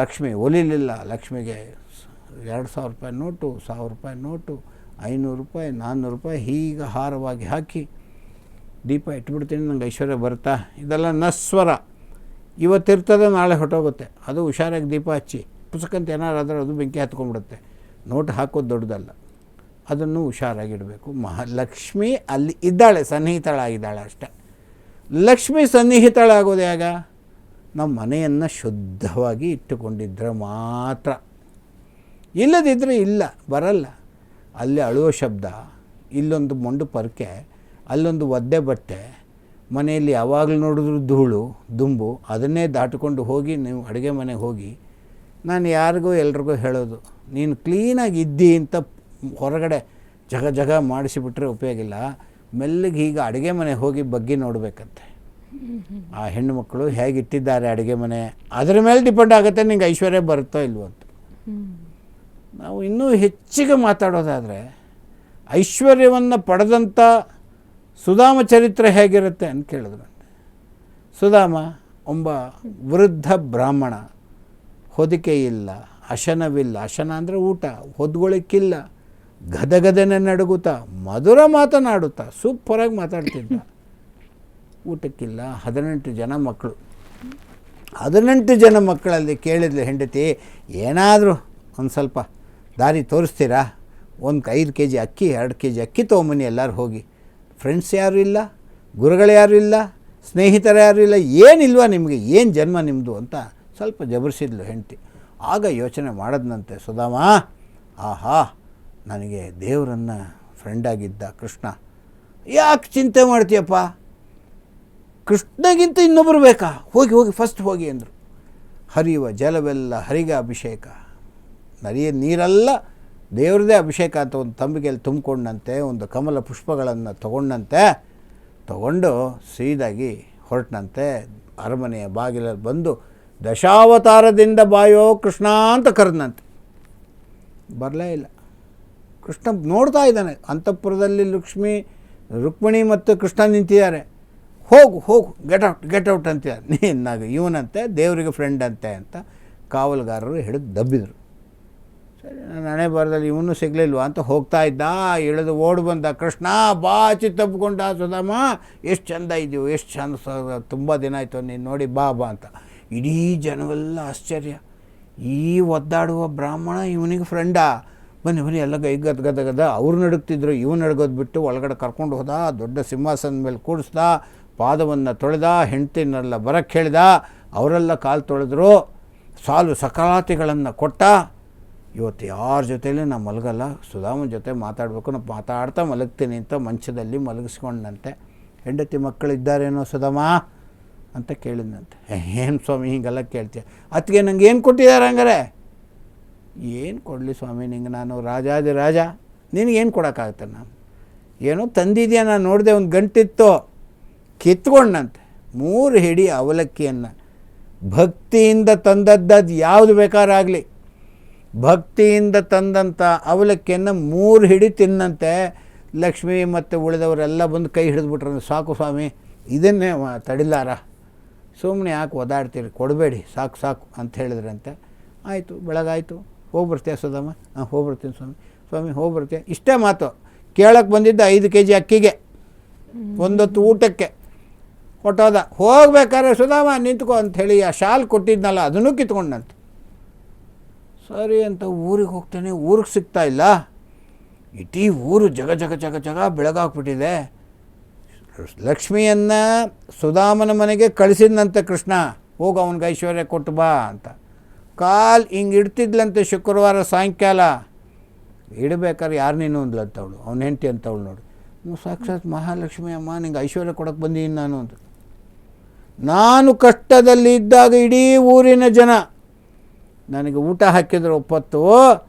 ಲಕ್ಷ್ಮಿ ಒಲಿಲಿಲ್ಲ. ಲಕ್ಷ್ಮಿಗೆ 2000 ರೂಪಾಯಿ ನೋಟು, 1000 ರೂಪಾಯಿ ನೋಟು, 500 ರೂಪಾಯಿ, 400 ರೂಪಾಯಿ ಹೀಗೆ ಹಾರವಾಗಿ ಹಾಕಿ ದೀಪ ಇಟ್ಬಿಡ್ತೀನಿ, ನಂಗೆ ಐಶ್ವರ್ಯ ಬರ್ತಾ. ಇದೆಲ್ಲ ನಸ್ವರ. ಇವತ್ತಿರ್ತದೆ, ನಾಳೆ ಹೊಟ್ಟೋಗುತ್ತೆ. ಅದು ಹುಷಾರಾಗಿ ದೀಪ ಹಚ್ಚಿ ಪುಸ್ತಕಂತ ಏನಾರಾದ್ರೆ ಅದು ಬೆಂಕಿ ಹತ್ಕೊಂಡ್ಬಿಡುತ್ತೆ. ನೋಟ್ ಹಾಕೋದು ದೊಡ್ಡದಲ್ಲ, ಅದನ್ನು ಹುಷಾರಾಗಿಡಬೇಕು. ಮಹಾಲಕ್ಷ್ಮಿ ಅಲ್ಲಿ ಇದ್ದಾಳೆ, ಸನ್ನಿಹಿತಳಾಗಿದ್ದಾಳೆ ಅಷ್ಟೆ. ಲಕ್ಷ್ಮಿ ಸನ್ನಿಹಿತಳಾಗೋದು ಯಾಗ? ನಮ್ಮ ಮನೆಯನ್ನು ಶುದ್ಧವಾಗಿ ಇಟ್ಟುಕೊಂಡಿದ್ದರೆ ಮಾತ್ರ. ಇಲ್ಲದಿದ್ದರೆ ಇಲ್ಲ, ಬರಲ್ಲ. ಅಲ್ಲಿ ಅಳುವ ಶಬ್ದ, ಇಲ್ಲೊಂದು ಮೊಂಡು ಪರ್ಕೆ, ಅಲ್ಲೊಂದು ಒದ್ದೆ ಬಟ್ಟೆ, ಮನೆಯಲ್ಲಿ ಯಾವಾಗಲೂ ನೋಡಿದ್ರು ಧೂಳು ದುಂಬು. ಅದನ್ನೇ ದಾಟಿಕೊಂಡು ಹೋಗಿ ನೀವು ಅಡುಗೆ ಮನೆಗೆ ಹೋಗಿ, ನಾನು ಯಾರಿಗೂ ಎಲ್ರಿಗೂ ಹೇಳೋದು, ನೀನು ಕ್ಲೀನಾಗಿ ಇದ್ದಿ ಅಂತ ಹೊರಗಡೆ ಜಗ ಮಾಡಿಸಿಬಿಟ್ರೆ ಉಪಯೋಗ ಇಲ್ಲ. ಮೆಲ್ಲಗೆ ಈಗ ಅಡುಗೆ ಮನೆ ಹೋಗಿ ಬಗ್ಗಿ ನೋಡಬೇಕಂತೆ. ಆ ಹೆಣ್ಣುಮಕ್ಕಳು ಹೇಗಿಟ್ಟಿದ್ದಾರೆ ಅಡುಗೆ ಮನೆ, ಅದರ ಮೇಲೆ ಡಿಪೆಂಡ್ ಆಗುತ್ತೆ ನಿಂಗೆ ಐಶ್ವರ್ಯ ಬರುತ್ತೋ ಇಲ್ವೋ ಅಂತ. ನಾವು ಇನ್ನೂ ಹೆಚ್ಚಿಗೆ ಮಾತಾಡೋದಾದರೆ, ಐಶ್ವರ್ಯವನ್ನು ಪಡೆದಂಥ ಸುಧಾಮ ಚರಿತ್ರೆ ಹೇಗಿರುತ್ತೆ ಅಂತ ಕೇಳಿದ್ರಂತೆ. ಸುಧಾಮ ಒಬ್ಬ ವೃದ್ಧ ಬ್ರಾಹ್ಮಣ, ಹೊದಿಕೆ ಇಲ್ಲ, ಅಶನವಿಲ್ಲ. ಅಶನ ಅಂದರೆ ಊಟ, ಹೊದ್ಗೊಳಿಕ್ಕಿಲ್ಲ, ಗದಗದನೆ ನಡುಗುತ್ತಾ, ಮಧುರ ಮಾತನಾಡುತ್ತಾ, ಸೂಪರಾಗಿ ಮಾತಾಡ್ತಿದ್ದ. ಊಟಕ್ಕಿಲ್ಲ. 18 ಜನ ಮಕ್ಕಳು. 18 ಜನ ಮಕ್ಕಳಲ್ಲಿ ಕೇಳಿದ್ಲು ಹೆಂಡತಿ, ಏನಾದರೂ ಒಂದು ಸ್ವಲ್ಪ ದಾರಿ ತೋರಿಸ್ತೀರಾ? 5 kg ಅಕ್ಕಿ, 2 kg ಅಕ್ಕಿ ತೊಗೊಂಬನ್ನಿ, ಎಲ್ಲರೂ ಹೋಗಿ. ಫ್ರೆಂಡ್ಸ್ ಯಾರೂ ಇಲ್ಲ, ಗುರುಗಳು ಯಾರೂ ಇಲ್ಲ, ಸ್ನೇಹಿತರು ಯಾರೂ ಇಲ್ಲ, ಏನಿಲ್ವಾ ನಿಮಗೆ, ಏನು ಜನ್ಮ ನಿಮ್ಮದು ಅಂತ ಸ್ವಲ್ಪ ಜಬರಿಸಿದ್ಲು ಹೆಂಡತಿ. ಆಗ ಯೋಚನೆ ಮಾಡಿದ್ನಂತೆ ಸುಧಾಮ, ಆಹಾ, ನನಗೆ ದೇವರನ್ನು ಫ್ರೆಂಡಾಗಿದ್ದ ಕೃಷ್ಣ, ಯಾಕೆ ಚಿಂತೆ ಮಾಡ್ತೀಯಪ್ಪ, ಕೃಷ್ಣಗಿಂತ ಇನ್ನೊಬ್ಬರು ಬೇಕಾ? ಹೋಗಿ ಫಸ್ಟ್ ಹೋಗಿ ಅಂದರು. ಹರಿಯುವ ಜಲವೆಲ್ಲ ಹರಿಗೆ ಅಭಿಷೇಕ, ನೀರೆಲ್ಲ ದೇವ್ರದೇ ಅಭಿಷೇಕ ಅಂತ ಒಂದು ತಂಬಿಗೆಯಲ್ಲಿ ತುಂಬಿಕೊಂಡಂತೆ, ಒಂದು ಕಮಲ ಪುಷ್ಪಗಳನ್ನು ತಗೊಂಡು ಸೀದಾಗಿ ಹೊರಟನಂತೆ. ಅರಮನೆಯ ಬಾಗಿಲಲ್ಲಿ ಬಂದು ದಶಾವತಾರದಿಂದ ಬಾಯೋ ಕೃಷ್ಣ ಅಂತ ಕರೆದಂತೆ. ಬರಲೇ ಇಲ್ಲ. ಕೃಷ್ಣ ನೋಡ್ತಾ ಇದ್ದಾನೆ, ಅಂತಃಪುರದಲ್ಲಿ ರುಕ್ಮಿಣಿ ಮತ್ತು ಕೃಷ್ಣ ನಿಂತಿದ್ದಾರೆ. ಹೋಗು ಗೆಟ್ ಔಟ್ ಅಂತಿದ್ದಾರೆ. ನೀನಾಗ ಇವನಂತೆ ದೇವರಿಗೆ ಫ್ರೆಂಡ್ ಅಂತೆ ಅಂತ ಕಾವಲುಗಾರರು ಹಿಡಿದು ದಬ್ಬಿದರು. ಸರಿ, ನಾನು ಹಣೆ ಬರದಲ್ಲಿ ಇವನು ಸಿಗಲಿಲ್ವ ಅಂತ ಹೋಗ್ತಾ ಇದ್ದ. ಇಳಿದು ಓಡಿ ಬಂದ. ಕೃಷ್ಣ ಬಾಚಿ ತಬ್ಕೊಂಡ. ಸುಧಾಮ, ಎಷ್ಟು ಚೆಂದ ಇದೆಯೋ, ಎಷ್ಟು ಚೆಂದ, ತುಂಬ ದಿನ ಆಯಿತು ನೀನು ನೋಡಿ, ಬಾ ಅಂತ. ಇಡೀ ಜನವೆಲ್ಲ ಆಶ್ಚರ್ಯ. ಈ ಒದ್ದಾಡುವ ಬ್ರಾಹ್ಮಣ ಇವನಿಗೆ ಫ್ರೆಂಡಾ? ಬನ್ನಿ ಎಲ್ಲ ಗದ ಅವ್ರು ನಡುಗ್ತಿದ್ರು. ಇವ್ನು ನಡ್ಗೋದು ಬಿಟ್ಟು ಒಳಗಡೆ ಕರ್ಕೊಂಡು ಹೋದ. ದೊಡ್ಡ ಸಿಂಹಾಸನದ ಮೇಲೆ ಕೂಡಿಸ್ದ, ಪಾದವನ್ನು ತೊಳೆದ, ಹೆಂಡ್ತಿನೆಲ್ಲ ಬರಕ್ಕೆ ಹೇಳಿದ. ಅವರೆಲ್ಲ ಕಾಲು ತೊಳೆದ್ರು, ಸಾಲು ಸಕಾಲಾತಿಗಳನ್ನು ಕೊಟ್ಟ. ಇವತ್ತು ಯಾರ ಜೊತೆಯಲ್ಲೂ ನಾನು ಮಲಗಲ್ಲ, ಸುಧಾಮನ ಜೊತೆ ಮಾತಾಡಬೇಕು, ನಾನು ಮಾತಾಡ್ತಾ ಮಲಗ್ತೀನಿ ಅಂತ ಮಂಚದಲ್ಲಿ ಮಲಗಿಸ್ಕೊಂಡಂತೆ. ಹೆಂಡತಿ ಮಕ್ಕಳಿದ್ದಾರೇನೋ ಸುಧಾಮ ಅಂತ ಕೇಳಿದಂತೆ. ಏನು ಸ್ವಾಮಿ ಹೀಗೆಲ್ಲ ಕೇಳ್ತೀಯ? ಅದಕ್ಕೆ ನಂಗೆ ಏನು ಕೊಟ್ಟಿದ್ದಾರೆ ಹಂಗಾರೆ? ಏನು ಕೊಡಲಿ ಸ್ವಾಮಿ ನಿಂಗೆ, ನಾನು ರಾಜ, ನಿನಗೇನು ಕೊಡೋಕ್ಕಾಗತ್ತೆ? ನಾನು ಏನೋ ತಂದಿದ್ಯಾ, ನಾನು ನೋಡಿದೆ, ಒಂದು ಗಂಟಿತ್ತು, ಕಿತ್ಕೊಂಡಂತೆ 3 ಹಿಡಿ ಅವಲಕ್ಕಿಯನ್ನು. ಭಕ್ತಿಯಿಂದ ತಂದದ್ದು ಯಾವುದು ಬೇಕಾರಾಗಲಿ, ಭಕ್ತಿಯಿಂದ ತಂದಂಥ ಅವಲಕ್ಕಿಯನ್ನು 3 ಹಿಡಿ ತಿನ್ನಂತೆ. ಲಕ್ಷ್ಮಿ ಮತ್ತು ಉಳಿದವರೆಲ್ಲ ಬಂದು ಕೈ ಹಿಡಿದ್ಬಿಟ್ರೆ, ಸಾಕು ಸ್ವಾಮಿ, ಇದನ್ನೇ ತಡಿಲಾರ, ಸುಮ್ಮನೆ ಯಾಕೆ ಒದಾಡ್ತೀರಿ, ಕೊಡಬೇಡಿ, ಸಾಕು ಅಂತ ಹೇಳಿದ್ರಂತೆ. ಆಯಿತು, ಬೆಳಗಾಯಿತು. ಹೋಗ್ಬರ್ತೀಯ ಸುಧಾಮ? ಹಾಂ, ಹೋಗ್ಬರ್ತೀನಿ ಸ್ವಾಮಿ ಹೋಗ್ಬರ್ತೀಯ. ಇಷ್ಟೇ ಮಾತು ಕೇಳಕ್ಕೆ ಬಂದಿದ್ದ. 5 kg ಅಕ್ಕಿಗೆ, ಒಂದೊತ್ತು ಊಟಕ್ಕೆ ಹೊಟ್ಟೋದ. ಹೋಗ್ಬೇಕಾದ್ರೆ ಸುಧಾಮ ನಿಂತ್ಕೊ ಅಂಥೇಳಿ ಆ ಶಾಲ್ ಕೊಟ್ಟಿದ್ನಲ್ಲ ಅದನ್ನು ಕಿತ್ಕೊಂಡಂತೆ. ಸರಿ ಅಂತ ಊರಿಗೆ ಹೋಗ್ತಾನೆ. ಊರಿಗೆ ಸಿಗ್ತಾ ಇಲ್ಲ. ಇಡೀ ಊರು ಜಗ ಬೆಳಗಾಗ್ಬಿಟ್ಟಿದೆ. ಲಕ್ಷ್ಮಿಯನ್ನು ಸುಧಾಮನ ಮನೆಗೆ ಕಳಿಸಿದ್ನಂತೆ ಕೃಷ್ಣ, ಹೋಗಿ ಅವನಿಗೆ ಐಶ್ವರ್ಯ ಕೊಟ್ಟು ಬಾ ಅಂತ. ಕಾಲು ಹಿಂಗೆ ಇಡ್ತಿದ್ಲಂತೆ. ಶುಕ್ರವಾರ ಸಾಯಂಕಾಲ ಇಡಬೇಕಾದ್ರೆ ಯಾರು ನೀನು ಅಂದ್ಲಂತವಳು, ಅವನ ಹೆಂಡತಿ ಅಂತವಳು. ನೋಡು, ಸಾಕ್ಷಾತ್ ಮಹಾಲಕ್ಷ್ಮಿ ಅಮ್ಮ, ನಿಂಗೆ ಐಶ್ವರ್ಯ ಕೊಡೋಕ್ಕೆ ಬಂದೀನಿ ನಾನು ಅಂತ. ನಾನು ಕಷ್ಟದಲ್ಲಿ ಇದ್ದಾಗ ಇಡೀ ಊರಿನ ಜನ ನನಗೆ ಊಟ ಹಾಕಿದ್ರು ಒಪ್ಪತ್ತು,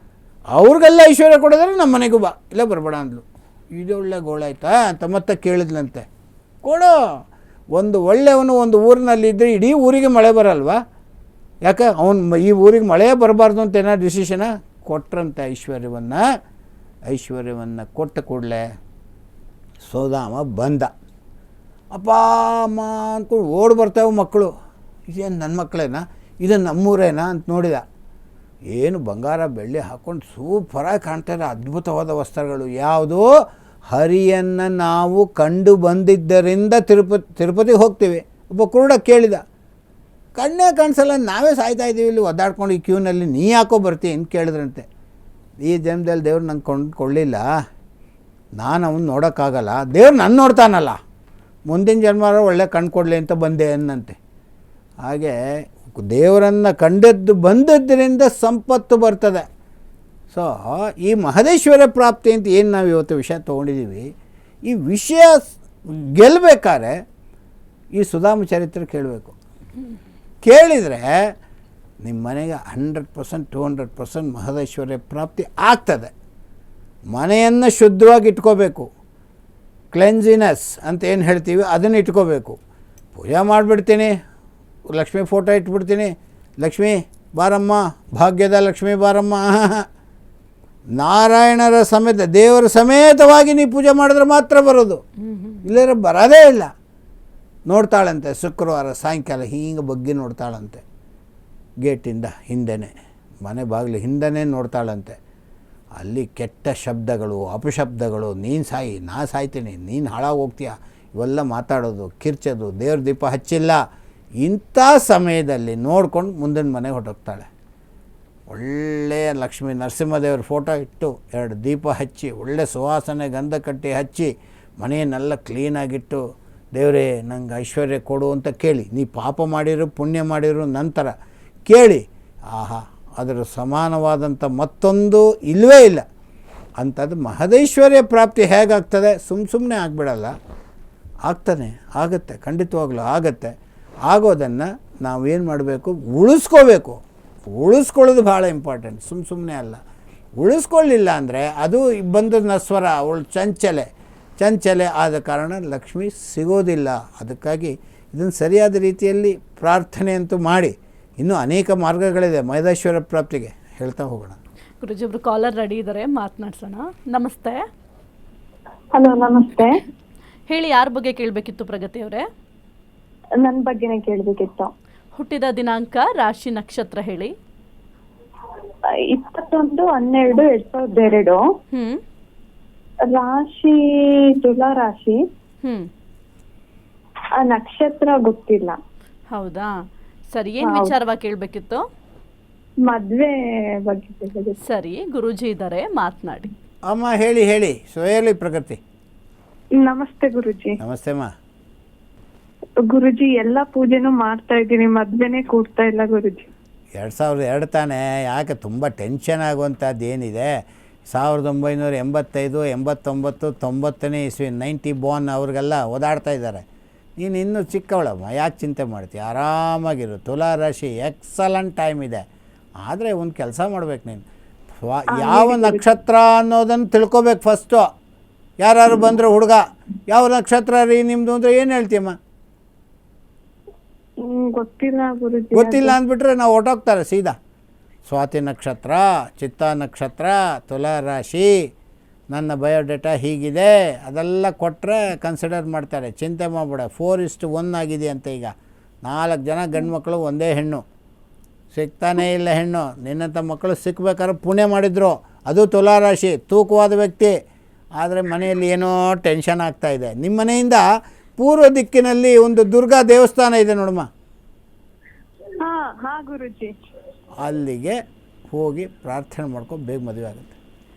ಅವ್ರಿಗೆಲ್ಲ ಐಶ್ವರ್ಯ ಕೊಡಿದ್ರೆ ನಮ್ಮ ಮನೆಗೂ ಬಾ, ಇಲ್ಲ ಬರಬೇಡ ಅಂದ್ಲು. ಇದು ಒಳ್ಳೆ ಗೋಳಾಯ್ತಾ ಅಂತ ಮತ್ತೆ ಕೇಳಿದ್ಲಂತೆ. ಕೊಡು, ಒಂದು ಒಳ್ಳೆಯವನು ಒಂದು ಊರಿನಲ್ಲಿದ್ದರೆ ಇಡೀ ಊರಿಗೆ ಮಳೆ ಬರಲ್ವಾ? ಯಾಕೆ ಈ ಊರಿಗೆ ಮಳೆ ಬರಬಾರ್ದು ಅಂತ ಏನೋ ಡಿಸಿಷನ ಕೊಟ್ರಂತೆ. ಐಶ್ವರ್ಯವನ್ನು ಕೊಟ್ಟ ಕೂಡಲೇ ಸುಧಾಮ ಬಂದ. ಅಪ್ಪ ಅಮ್ಮ ಅಂದ್ಕೊಂಡು ಓಡಿ ಬರ್ತಾವೆ ಮಕ್ಕಳು. ಇದೇನು ನನ್ನ ಮಕ್ಕಳೇನಾ? ಇದು ನಮ್ಮೂರೇನಾ ಅಂತ ನೋಡಿದ. ಏನು ಬಂಗಾರ ಬೆಳ್ಳಿ ಹಾಕ್ಕೊಂಡು ಸೂಪರಾಗಿ ಕಾಣ್ತಾರೆ, ಅದ್ಭುತವಾದ ವಸ್ತ್ರಗಳು. ಯಾವುದೋ ಹರಿಯನ್ನು ನಾವು ಕಂಡು ಬಂದಿದ್ದರಿಂದ ತಿರುಪತಿಗೆ ಹೋಗ್ತೀವಿ. ಒಬ್ಬ ಕುರುಡ ಕೇಳಿದ, ಕಣ್ಣೇ ಕಾಣಿಸಲ್ಲ, ನಾವೇ ಸಾಯ್ತಾ ಇದ್ದೀವಿ ಇಲ್ಲಿ ಒದ್ದಾಡ್ಕೊಂಡು ಈ ಕ್ಯೂನಲ್ಲಿ, ನೀ ಯಾಕೋ ಬರ್ತೀವಿ ಅಂತ ಕೇಳಿದ್ರಂತೆ. ಈ ಜನ್ಮದಲ್ಲಿ ದೇವ್ರು ನಂಗೆ ಕೊಳ್ಳಿಲ್ಲ, ನಾನು ಅವನು ನೋಡೋಕ್ಕಾಗಲ್ಲ, ದೇವ್ರು ನನ್ನ ನೋಡ್ತಾನಲ್ಲ, ಮುಂದಿನ ಜನ್ಮ ಒಳ್ಳೆ ಕಣ್ಣು ಕೊಡಲಿ ಅಂತ ಬಂದೆ ಅನ್ನಂತೆ. ಹಾಗೆ ದೇವರನ್ನು ಕಂಡದ್ದು ಬಂದದ್ದರಿಂದ ಸಂಪತ್ತು ಬರ್ತದೆ. ಸೊ ಈ ಮಹದೇಶ್ವರ ಪ್ರಾಪ್ತಿ ಅಂತ ಏನು ನಾವು ಇವತ್ತು ವಿಷಯ ತೊಗೊಂಡಿದ್ದೀವಿ, ಈ ವಿಷಯ ಗೆಲ್ಲಬೇಕಾದ್ರೆ ಈ ಸುಧಾಮ ಚರಿತ್ರೆ ಕೇಳಬೇಕು. ಕೇಳಿದರೆ ನಿಮ್ಮ ಮನೆಗೆ 100% 200% ಮಹದೇಶ್ವರ ಪ್ರಾಪ್ತಿ ಆಗ್ತದೆ. ಮನೆಯನ್ನು ಶುದ್ಧವಾಗಿ ಇಟ್ಕೋಬೇಕು, ಕ್ಲೆನ್ಸಿನೆಸ್ ಅಂತ ಏನು ಹೇಳ್ತೀವಿ ಅದನ್ನು ಇಟ್ಕೋಬೇಕು. ಪೂಜೆ ಮಾಡಿಬಿಡ್ತೀನಿ, ಲಕ್ಷ್ಮೀ ಫೋಟೋ ಇಟ್ಬಿಡ್ತೀನಿ, ಲಕ್ಷ್ಮೀ ಬಾರಮ್ಮ, ಭಾಗ್ಯದ ಲಕ್ಷ್ಮೀ ಬಾರಮ್ಮ, ನಾರಾಯಣರ ಸಮೇತ ದೇವರ ಸಮೇತವಾಗಿ ನೀವು ಪೂಜೆ ಮಾಡಿದ್ರೆ ಮಾತ್ರ ಬರೋದು, ಇಲ್ಲದ್ರೆ ಬರೋದೇ ಇಲ್ಲ. ನೋಡ್ತಾಳಂತೆ ಶುಕ್ರವಾರ ಸಾಯಂಕಾಲ ಹೀಗೆ ಬಗ್ಗೆ ನೋಡ್ತಾಳಂತೆ, ಗೇಟಿಂದ ಹಿಂದೆನೇ, ಮನೆ ಬಾಗಿಲು ಹಿಂದೆನೇ ನೋಡ್ತಾಳಂತೆ. ಅಲ್ಲಿ ಕೆಟ್ಟ ಶಬ್ದಗಳು, ಅಪಶಬ್ದಗಳು, ನೀನು ಸಾಯಿ, ನಾ ಸಾಯ್ತೀನಿ, ನೀನು ಹಾಳಾಗಿ ಹೋಗ್ತೀಯ, ಇವೆಲ್ಲ ಮಾತಾಡೋದು, ಕಿರ್ಚೋದು, ದೇವ್ರ ದೀಪ ಹಚ್ಚಿಲ್ಲ. ಇಂಥ ಸಮಯದಲ್ಲಿ ನೋಡ್ಕೊಂಡು ಮುಂದಿನ ಮನೆಗೆ ಹೊರಟೋಗ್ತಾಳೆ. ಒಳ್ಳೆಯ ಲಕ್ಷ್ಮೀ ನರಸಿಂಹದೇವ್ರ ಫೋಟೋ ಇಟ್ಟು 2 ದೀಪ ಹಚ್ಚಿ, ಒಳ್ಳೆ ಸುವಾಸನೆ ಗಂಧ ಕಟ್ಟಿ ಹಚ್ಚಿ, ಮನೆಯನ್ನೆಲ್ಲ ಕ್ಲೀನಾಗಿಟ್ಟು, ದೇವರೇ ನಂಗೆ ಐಶ್ವರ್ಯ ಕೊಡು ಅಂತ ಕೇಳಿ. ನೀ ಪಾಪ ಮಾಡಿರು ಪುಣ್ಯ ಮಾಡಿರು ನಂತರ ಕೇಳಿ, ಆಹಾ ಅದರ ಸಮಾನವಾದಂಥ ಮತ್ತೊಂದು ಇಲ್ಲವೇ ಇಲ್ಲ. ಅಂಥದ್ದು ಮಹದೇಶ್ವರ್ಯ ಪ್ರಾಪ್ತಿ ಹೇಗಾಗ್ತದೆ? ಸುಮ್ಮನೆ ಆಗಿಬಿಡಲ್ಲ, ಆಗ್ತಾನೆ, ಆಗುತ್ತೆ, ಖಂಡಿತವಾಗ್ಲೂ ಆಗುತ್ತೆ. ಆಗೋದನ್ನು ನಾವೇನು ಮಾಡಬೇಕು? ಉಳಿಸ್ಕೋಬೇಕು. ಉಳಿಸ್ಕೊಳ್ಳೋದು ಭಾಳ ಇಂಪಾರ್ಟೆಂಟ್, ಸುಮ್ಮನೆ ಅಲ್ಲ. ಉಳಿಸ್ಕೊಳ್ಳಿಲ್ಲ ಅಂದರೆ ಅದು ಬಂದ ನಸ್ವರ, ಅವಳು ಚಂಚಲೆ ಆದ ಕಾರಣ ಲಕ್ಷ್ಮಿ ಸಿಗೋದಿಲ್ಲ. ಅದಕ್ಕಾಗಿ ಇದನ್ನು ಸರಿಯಾದ ರೀತಿಯಲ್ಲಿ ಪ್ರಾರ್ಥನೆ ಅಂತೂ ಮಾಡಿ. ಇನ್ನೂ ಅನೇಕ ಮಾರ್ಗಗಳಿದೆ ಮಹದೇಶ್ವರ ಪ್ರಾಪ್ತಿಗೆ, ಹೇಳ್ತಾ ಹೋಗೋಣ. ಗುರುಜಿ ಒಬ್ರು ಕಾಲರ್ ರೆಡಿ ಇದ್ದಾರೆ, ಮಾತನಾಡ್ಸೋಣ. ನಮಸ್ತೆ. ಹಲೋ, ನಮಸ್ತೆ. ಹೇಳಿ, ಯಾರ ಬಗ್ಗೆ ಕೇಳಬೇಕಿತ್ತು ಪ್ರಗತಿ ಅವರೇ? ನನ್ನ ಬಗ್ಗೆನೇ ಕೇಳಬೇಕಿತ್ತು. ಹುಟ್ಟಿದ ದಿನಾಂಕ, ರಾಶಿ, ನಕ್ಷತ್ರ ಹೇಳಿ. 21/12/2002. ರಾಶಿ ತುಲಾ ರಾಶಿ. ನಕ್ಷತ್ರ ಗೊತ್ತಿಲ್ಲ. ಹೌದಾ, ಸರಿ. ಏನ್ ವಿಚಾರವಾಗಿ ಕೇಳಬೇಕಿತ್ತು? ಮದ್ವೆ ಬಗ್ಗೆ. ಸರಿ, ಗುರೂಜಿ ಇದ್ದಾರೆ, ಮಾತನಾಡಿ. ಅಮ್ಮ ಹೇಳಿ ಹೇಳಿ ಪ್ರಗತಿ. ನಮಸ್ತೆ ಗುರುಜಿ. ನಮಸ್ತೆ ಅಮ್ಮ. ಗುರುಜಿ, ಎಲ್ಲ ಪೂಜೆನೂ ಮಾಡ್ತಾ ಇದ್ದೀನಿ, ಮದ್ವೆನೇ ಕೂಡ್ತಾ ಇಲ್ಲ ಗುರುಜಿ. 2002 ತಾನೇ, ಯಾಕೆ ತುಂಬ ಟೆನ್ಷನ್ ಆಗುವಂಥದ್ದು ಏನಿದೆ? 1985, 89, 90ನೇ ಇಸ್ವಿ 90 ಬಾರ್ನ್ ಅವ್ರಿಗೆಲ್ಲ ಓದಾಡ್ತಾ ಇದ್ದಾರೆ. ನೀನು ಇನ್ನೂ ಚಿಕ್ಕವಳಮ್ಮ, ಯಾಕೆ ಚಿಂತೆ ಮಾಡ್ತೀಯ? ಆರಾಮಾಗಿರು. ತುಲಾ ರಾಶಿ ಎಕ್ಸಲೆಂಟ್ ಟೈಮ್ ಇದೆ. ಆದರೆ ಒಂದು ಕೆಲಸ ಮಾಡ್ಬೇಕು ನೀನು, ಯಾವ ನಕ್ಷತ್ರ ಅನ್ನೋದನ್ನು ತಿಳ್ಕೊಬೇಕು ಫಸ್ಟು. ಯಾರು ಬಂದರು ಹುಡುಗ, ಯಾವ ನಕ್ಷತ್ರ ರೀ ನಿಮ್ಮದು ಅಂದರೆ ಏನು ಹೇಳ್ತೀಯಮ್ಮ? ಗೊತ್ತಿಲ್ಲ ಗುರುಜಿ. ಗೊತ್ತಿಲ್ಲ ಅಂದ್ಬಿಟ್ರೆ ನಾವು ಹೊರಟೋಗ್ತಾರೆ ಸೀದಾ. ಸ್ವಾತಿ ನಕ್ಷತ್ರ, ಚಿತ್ತಾ ನಕ್ಷತ್ರ, ತುಲಾ ರಾಶಿ, ನನ್ನ ಬಯೋಡೇಟಾ ಹೀಗಿದೆ, ಅದೆಲ್ಲ ಕೊಟ್ಟರೆ ಕನ್ಸಿಡರ್ ಮಾಡ್ತಾರೆ. ಚಿಂತೆ ಮಾಡಿಬಿಡ. 4:1 ಆಗಿದೆ ಅಂತ. ಈಗ 4 ಜನ ಗಂಡು ಮಕ್ಕಳು, ಒಂದೇ ಹೆಣ್ಣು. ಸಿಗ್ತಾನೇ ಇಲ್ಲ ಹೆಣ್ಣು. ನಿನ್ನಂಥ ಮಕ್ಕಳು ಸಿಕ್ಕಬೇಕಾದ್ರೆ ಪುಣ್ಯ ಮಾಡಿದ್ರು. ಅದು ತುಲಾ ರಾಶಿ, ತೂಕವಾದ ವ್ಯಕ್ತಿ. ಆದರೆ ಮನೆಯಲ್ಲಿ ಏನೋ ಟೆನ್ಷನ್ ಆಗ್ತಾಯಿದೆ. ನಿಮ್ಮ ಮನೆಯಿಂದ ಪೂರ್ವ ದಿಕ್ಕಿನಲ್ಲಿ ಒಂದು ದುರ್ಗಾ ದೇವಸ್ಥಾನ ಇದೆ ನೋಡಮ್ಮ, ಹಾ ಗುರುಜಿ. ಅಲ್ಲಿಗೆ ಹೋಗಿ ಪ್ರಾರ್ಥನೆ ಮಾಡ್ಕೊಂಡು ಬೇಗ ಮದುವೆ ಆಗುತ್ತೆ.